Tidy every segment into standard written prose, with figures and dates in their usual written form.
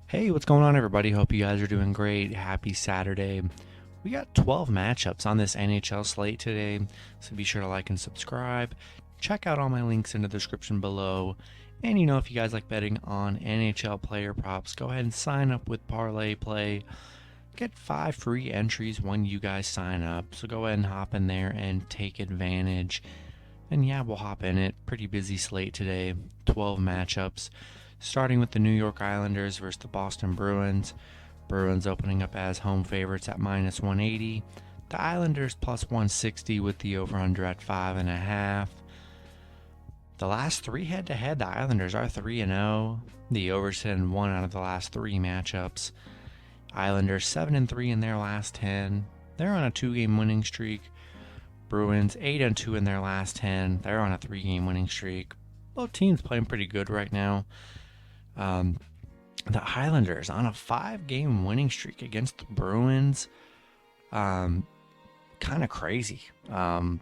Hey, what's going on, everybody? Hope you guys are doing great. Happy Saturday. We got 12 matchups on this NHL slate today, so be sure to like and subscribe. Check out all my links in the description below. And if you guys like betting on NHL player props, go ahead and sign up with ParlayPlay. Get 5 free entries when you guys sign up. So go ahead and hop in there and take advantage. And yeah, we'll hop in it. Pretty busy slate today. 12 matchups. Starting with the New York Islanders versus the Boston Bruins. Bruins opening up as home favorites at minus 180. The Islanders plus 160 with the over-under at 5.5. The last 3 head-to-head, the Islanders are 3-0. The over's in 1 out of the last 3 matchups. Islanders 7-3 in their last 10. They're on a 2-game winning streak. Bruins 8-2 in their last 10. They're on a 3-game winning streak. Both teams playing pretty good right now. The Islanders on a 5-game winning streak against the Bruins. Kind of crazy. Boston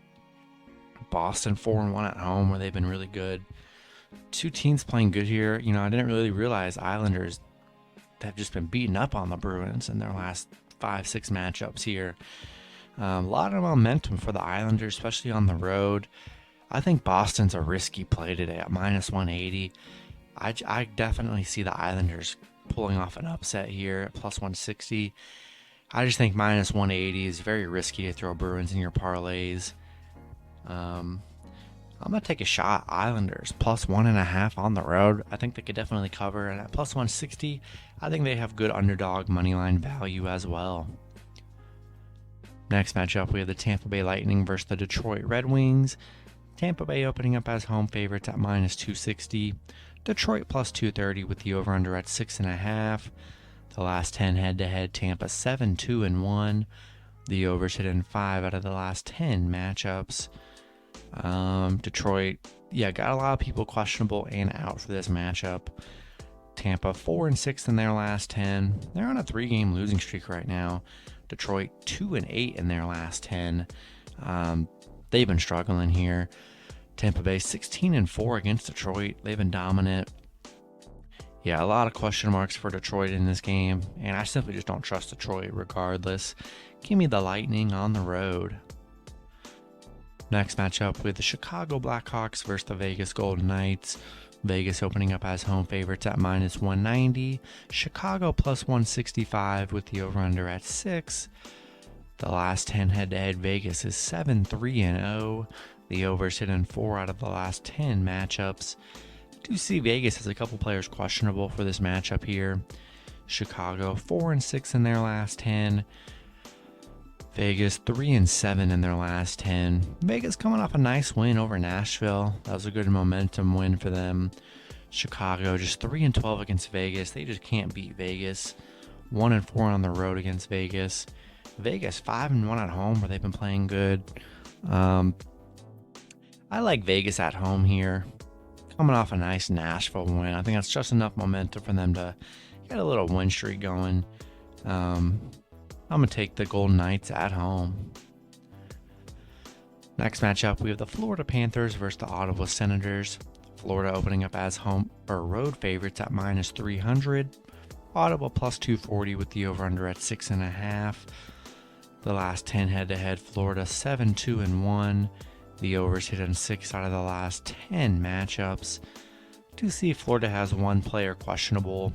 4-1 at home, where they've been really good. 2 teams playing good here. I didn't really realize Islanders have just been beaten up on the Bruins in their last 5-6 matchups here. A lot of momentum for the Islanders, especially on the road. I think Boston's a risky play today at minus 180. I definitely see the Islanders pulling off an upset here at plus 160. I just think minus 180 is very risky to throw Bruins in your parlays. I'm going to take a shot. Islanders plus 1.5 on the road. I think they could definitely cover. And at plus 160, I think they have good underdog moneyline value as well. Next matchup, we have the Tampa Bay Lightning versus the Detroit Red Wings. Tampa Bay opening up as home favorites at minus 260. Detroit plus 230 with the over-under at 6.5. The last 10 head-to-head, Tampa 7-2-1. The over's hit in 5 out of the last 10 matchups. Detroit, got a lot of people questionable and out for this matchup. Tampa 4-6 in their last 10. They're on a 3-game losing streak right now. Detroit 2-8 in their last 10. They've been struggling here. Tampa Bay 16-4 against Detroit. They've been dominant. A lot of question marks for Detroit in this game, and I simply just don't trust Detroit regardless. Give me the Lightning on the road. Next matchup with the Chicago Blackhawks versus the Vegas Golden Knights. Vegas opening up as home favorites at minus 190. Chicago plus 165 with the over-under at 6. The last 10 head-to-head, Vegas is 7-3-0. The over's hit in 4 out of the last 10 matchups. Do see Vegas has a couple players questionable for this matchup here. Chicago 4-6 in their last 10. Vegas 3-7 in their last 10. Vegas coming off a nice win over Nashville. That was a good momentum win for them. Chicago just 3-12 against Vegas. They just can't beat Vegas. 1-4 on the road against Vegas. Vegas 5-1 at home, where they've been playing good. I like Vegas at home here. Coming off a nice Nashville win. I think that's just enough momentum for them to get a little win streak going. I'm going to take the Golden Knights at home. Next matchup, we have the Florida Panthers versus the Ottawa Senators. Florida opening up as home or road favorites at minus 300. Ottawa plus 240 with the over-under at 6.5. The last 10 head-to-head, Florida 7-2-1. The over's hit in 6 out of the last 10 matchups. Do see Florida has one player questionable.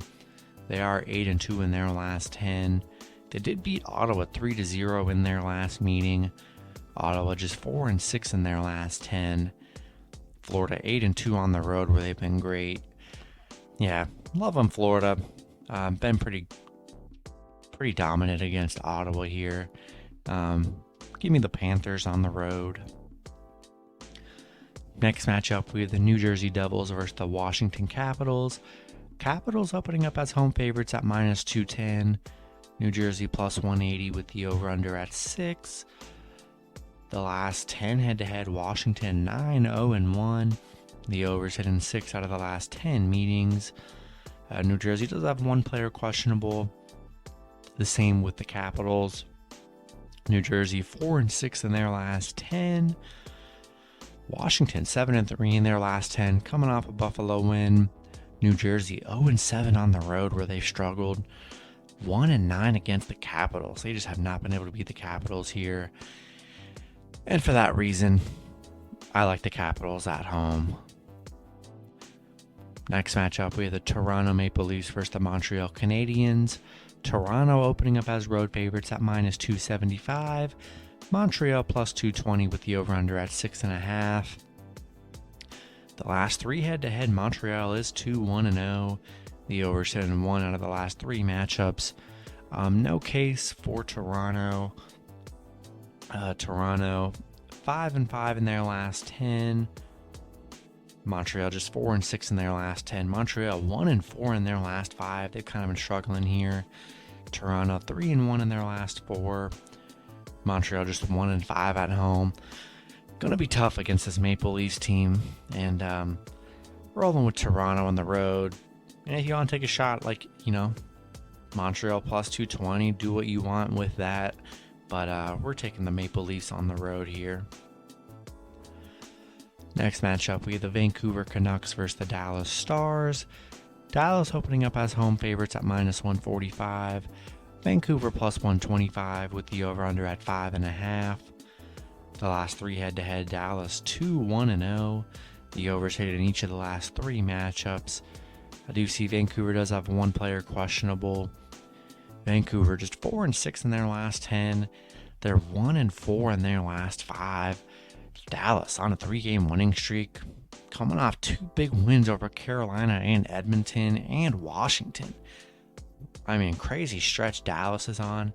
They are 8-2 in their last 10. They did beat Ottawa 3-0 in their last meeting. Ottawa just 4-6 in their last 10. Florida 8-2 on the road, where they've been great. Love them, Florida. Been pretty dominant against Ottawa here. Give me the Panthers on the road. Next matchup, we have the New Jersey Devils versus the Washington Capitals. Capitals opening up as home favorites at minus 210. New Jersey plus 180 with the over-under at 6. The last 10 head-to-head, Washington 9-0-1. The over's hit in 6 out of the last 10 meetings. New Jersey does have one player questionable. The same with the Capitals. New Jersey 4-6 in their last 10. Washington 7-3 in their last 10, coming off a Buffalo win. New Jersey 0-7 on the road where they've struggled. 1-9 against the Capitals. They just have not been able to beat the Capitals here. And for that reason, I like the Capitals at home. Next matchup, we have the Toronto Maple Leafs versus the Montreal Canadiens. Toronto opening up as road favorites at -275. Montreal +220 with the over-under at 6.5. The last three head-to-head, Montreal is 2-1-0. The over 7-1 out of the last three matchups. No case for Toronto. Toronto 5-5 in their last 10. Montreal just 4-6 in their last 10. Montreal 1-4 in their last 5. They've kind of been struggling here. Toronto 3-1 in their last 4. Montreal just 1-5 at home. Gonna be tough against this Maple Leafs team, and rolling with Toronto on the road. And if you want to take a shot, like, Montreal +220, do what you want with that. But we're taking the Maple Leafs on the road here. Next matchup, we have the Vancouver Canucks versus the Dallas Stars. Dallas opening up as home favorites at -145. Vancouver +125 with the over-under at 5.5. The last three head-to-head, Dallas 2-1-0. The overs hit in each of the last three matchups. I do see Vancouver does have one player questionable. Vancouver just 4-6 in their last 10. They're 1-4 in their last 5. Dallas on a 3-game winning streak, coming off 2 big wins over Carolina and Edmonton and Washington. I mean, crazy stretch Dallas is on.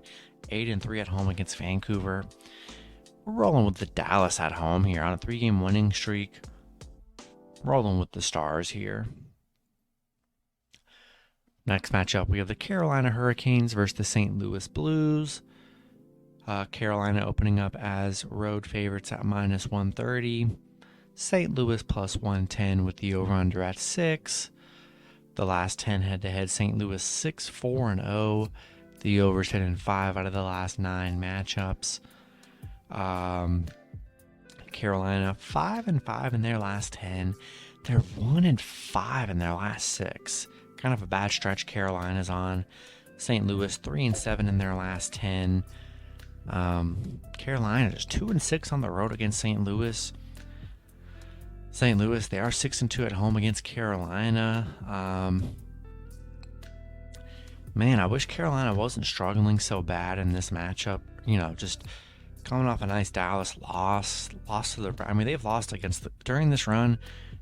8-3 at home against Vancouver. We're rolling with the Dallas at home here on a 3-game winning streak. Rolling with the Stars here. Next matchup, we have the Carolina Hurricanes versus the St. Louis Blues. Carolina opening up as road favorites at -130. St. Louis +110 with the over-under at 6. The last 10 head-to-head, St. Louis 6-4-0. The overs hit in 5 out of the last 9 matchups. Carolina 5-5 in their last 10. They're 1-5 in their last 6. Kind of a bad stretch Carolina's on. St. Louis 3-7 in their last 10. Carolina just 2-6 on the road against St. Louis. St. Louis, they are 6-2 at home against Carolina. Man, I wish Carolina wasn't struggling so bad in this matchup. Just coming off a nice Dallas loss to the. I mean, they've lost during this run.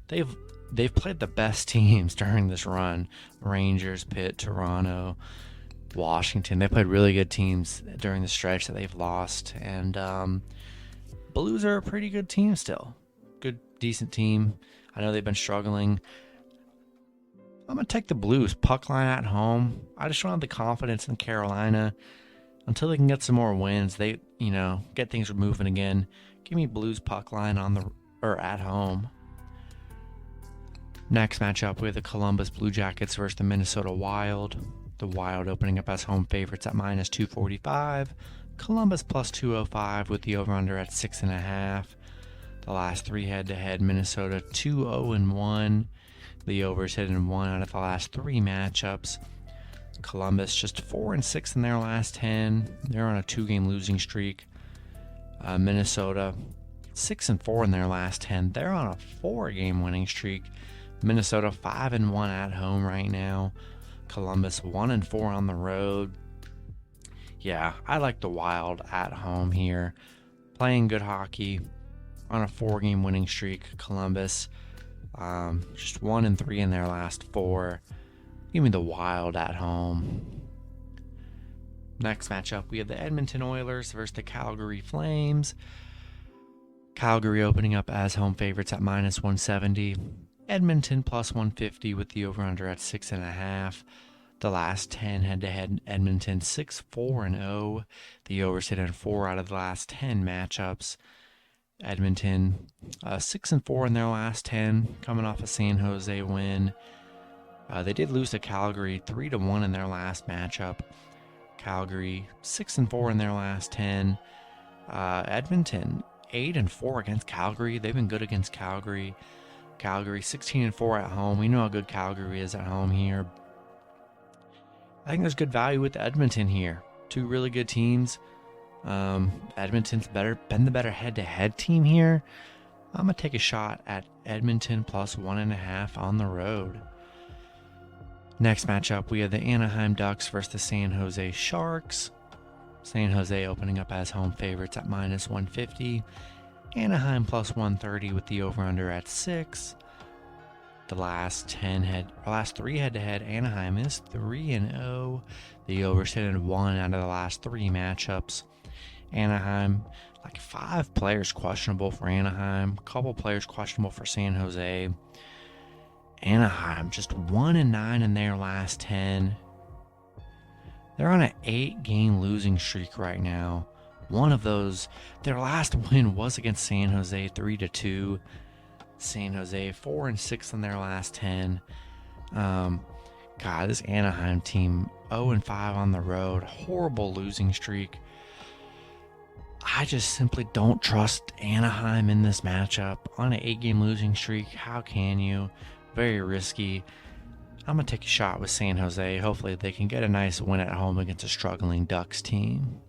They've played the best teams during this run. Rangers, Pitt, Toronto, Washington. They played really good teams during the stretch that they've lost. And Blues are a pretty good team still. Good, decent team. I know they've been struggling. I'm going to take the Blues. Puck line at home. I just don't have the confidence in Carolina. Until they can get some more wins, they, get things moving again. Give me Blues puck line at home. Next matchup, we have the Columbus Blue Jackets versus the Minnesota Wild. The Wild opening up as home favorites at -245. Columbus +205 with the over-under at 6.5. The last 3 head-to-head, Minnesota 2-0-1. The overs hit in 1 out of the last 3 matchups. Columbus just 4-6 in their last 10. They're on a 2-game losing streak. Minnesota 6-4 in their last 10. They're on a 4-game winning streak. Minnesota 5-1 at home right now. Columbus 1-4 on the road. Yeah, I like the Wild at home here. Playing good hockey on a 4-game winning streak. Columbus just 1-3 in their last 4. Give me the Wild at home. Next matchup, we have the Edmonton Oilers versus the Calgary Flames. Calgary opening up as home favorites at -170. Edmonton +150 with the over-under at 6.5. The last 10 head-to-head, Edmonton 6-4-0. The overs hit in 4 out of the last 10 matchups. Edmonton 6-4 in their last 10, coming off a San Jose win. They did lose to Calgary 3-1 in their last matchup. Calgary 6-4 in their last 10. Edmonton 8-4 against Calgary. They've been good against Calgary. Calgary 16-4 at home. We know how good Calgary is at home here. I think there's good value with Edmonton here. Two really good teams. Edmonton's been the better head-to-head team here. I'm going to take a shot at Edmonton plus 1.5 on the road. Next matchup, we have the Anaheim Ducks versus the San Jose Sharks. San Jose opening up as home favorites at minus 150. Anaheim plus 130 with the over-under at 6. The last 3 head-to-head, Anaheim is 3-0. The over sit in 1 out of the last 3 matchups. Anaheim, like 5 players questionable for Anaheim, a couple players questionable for San Jose. Anaheim just 1-9 in their last 10. They're on an 8-game losing streak right now. One of those, their last win was against San Jose, 3-2. San Jose 4-6 in their last 10. God, this Anaheim team 0-5 on the road, horrible losing streak. I just simply don't trust Anaheim in this matchup on an 8-game losing streak. How can you? Very risky. I'm going to take a shot with San Jose. Hopefully they can get a nice win at home against a struggling Ducks team.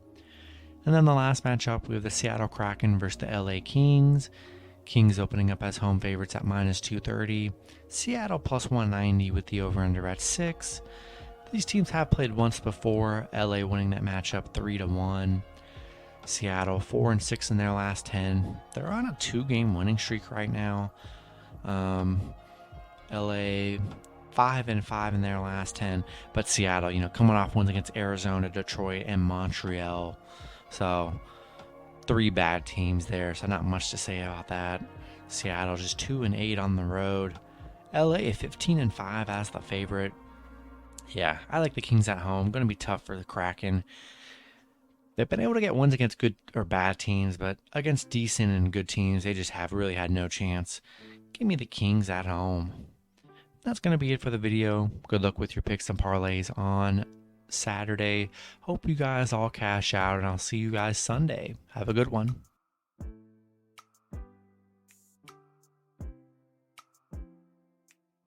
And then the last matchup, we have the Seattle Kraken versus the LA Kings. Kings opening up as home favorites at minus 230. Seattle plus 190 with the over-under at 6. These teams have played once before, LA winning that matchup 3-1. Seattle 4-6 in their last 10. They're on a 2-game winning streak right now. LA 5-5 in their last 10, but Seattle, coming off wins against Arizona, Detroit, and Montreal. So 3 bad teams there, so not much to say about that. Seattle just 2-8 on the road. LA 15-5 as the favorite. Yeah, I like the Kings at home. Going to be tough for the Kraken. They've been able to get wins against good or bad teams, but against decent and good teams, they just have really had no chance. Give me the Kings at home. That's going to be it for the video. Good luck with your picks and parlays on Saturday. Hope you guys all cash out, and I'll see you guys Sunday. Have a good one.